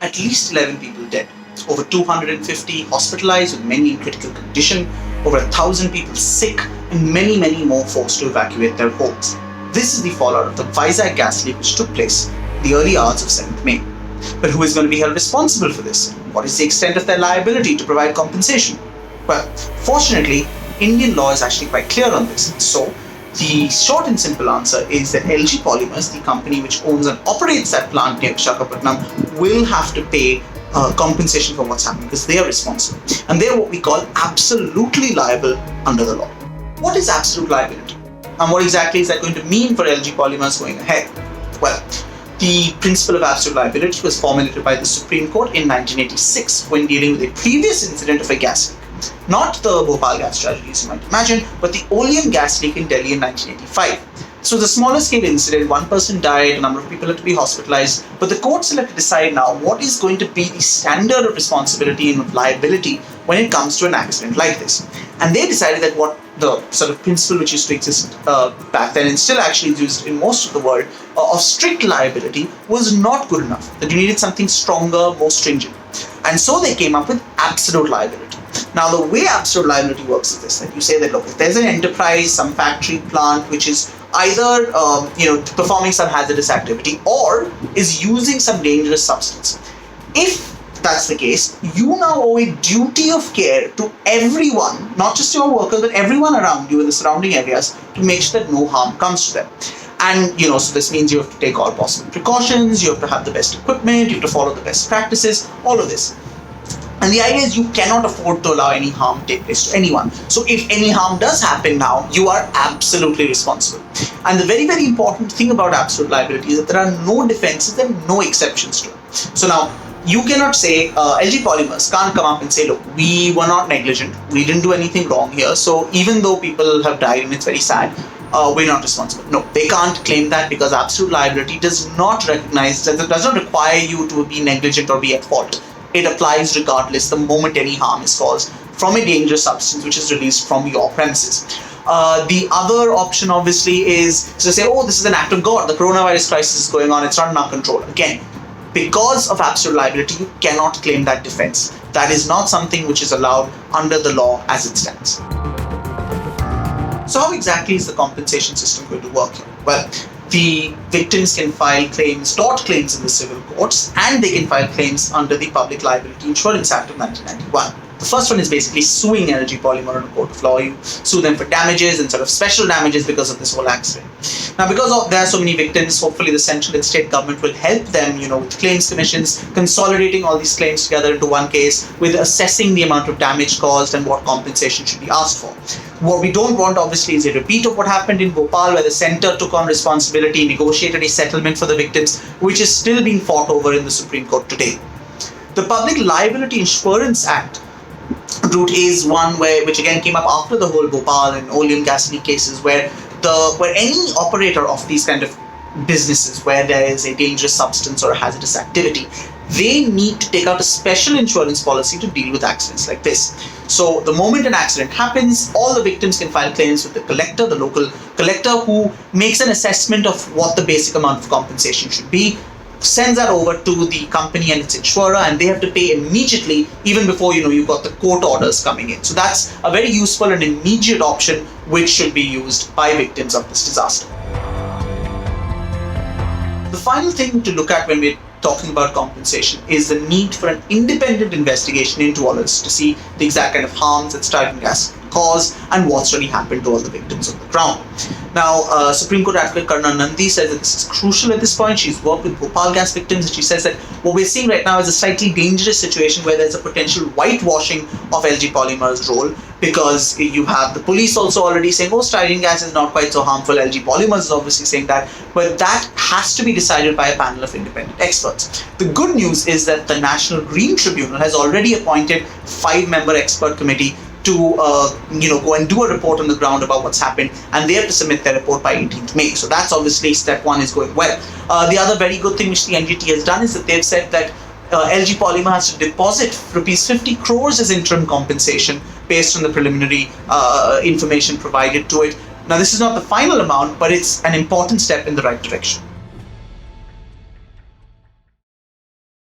at least 11 people dead, over 250 hospitalized with many in critical condition, over 1,000 people sick, and many, many more forced to evacuate their homes. This is the fallout of the Vizag Gas Leak which took place in the early hours of 7th May. But who is going to be held responsible for this? What is the extent of their liability to provide compensation? Well, fortunately, Indian law is actually quite clear on this. So, the short and simple answer is that LG Polymers, the company which owns and operates that plant near Visakhapatnam, will have to pay compensation for what's happening because they are responsible. And they are what we call absolutely liable under the law. What is absolute liability? And what exactly is that going to mean for LG Polymers going ahead? Well, the principle of absolute liability was formulated by the Supreme Court in 1986 when dealing with a previous incident of a gas leak. Not the Bhopal gas tragedy, as you might imagine, but the Oleum gas leak in Delhi in 1985. So the smaller scale incident, one person died, a number of people had to be hospitalized, but the courts will have to decide now what is going to be the standard of responsibility and of liability when it comes to an accident like this. And they decided that what the sort of principle which used to exist back then and still actually is used in most of the world of strict liability was not good enough, that you needed something stronger, more stringent. And so they came up with absolute liability. Now, the way absolute liability works is this, that you say that, look, if there's an enterprise, some factory, plant, which is either performing some hazardous activity or is using some dangerous substance, if that's the case, you now owe a duty of care to everyone, not just your workers, but everyone around you in the surrounding areas to make sure that no harm comes to them. And, so this means you have to take all possible precautions, you have to have the best equipment, you have to follow the best practices, all of this. And the idea is you cannot afford to allow any harm to take place to anyone. So if any harm does happen now, you are absolutely responsible. And the very, very important thing about absolute liability is that there are no defenses and no exceptions to it. So now, you cannot say, LG Polymers can't come up and say, look, we were not negligent, we didn't do anything wrong here, so even though people have died and it's very sad, we're not responsible. No, they can't claim that because absolute liability does not recognize, does not require you to be negligent or be at fault. It applies regardless the moment any harm is caused from a dangerous substance which is released from your premises. The other option obviously is to say, oh, this is an act of God, the coronavirus crisis is going on, it's not in our control. Again, because of absolute liability, you cannot claim that defense. That is not something which is allowed under the law as it stands. So how exactly is the compensation system going to work here? Well, the victims can file claims, tort claims in the civil courts, and they can file claims under the Public Liability Insurance Act of 1991. The first one is basically suing LG Polymer in a court of law. You sue them for damages and sort of special damages because of this whole accident. Now, because there are so many victims, hopefully the central and state government will help them, with claims commissions, consolidating all these claims together into one case, with assessing the amount of damage caused and what compensation should be asked for. What we don't want, obviously, is a repeat of what happened in Bhopal, where the centre took on responsibility, negotiated a settlement for the victims, which is still being fought over in the Supreme Court today. The Public Liability Insurance Act route is one which again came up after the whole Bhopal and Oleum gas leak cases, where any operator of these kind of businesses where there is a dangerous substance or a hazardous activity, they need to take out a special insurance policy to deal with accidents like this. So the moment an accident happens, all the victims can file claims with the collector, the local collector, who makes an assessment of what the basic amount of compensation should be, sends that over to the company and its insurer, and they have to pay immediately, even before you've got the court orders coming in. So that's a very useful and immediate option which should be used by victims of this disaster. The final thing to look at when we're talking about compensation is the need for an independent investigation into all this to see the exact kind of harms that Styrene gas caused and what's really happened to all the victims on the ground. Now, Supreme Court Advocate Karna Nandi says that this is crucial at this point. She's worked with Bhopal gas victims, and she says that what we're seeing right now is a slightly dangerous situation where there's a potential whitewashing of LG Polymers' role, because you have the police also already saying, oh, styrene gas is not quite so harmful. LG Polymers is obviously saying that, but that has to be decided by a panel of independent experts. The good news is that the National Green Tribunal has already appointed a 5-member expert committee to go and do a report on the ground about what's happened, and they have to submit their report by 18th May. So that's obviously step one is going well. The other very good thing which the NGT has done is that they've said that LG Polymer has to deposit rupees 50 crores as interim compensation based on the preliminary information provided to it. Now, this is not the final amount, but it's an important step in the right direction.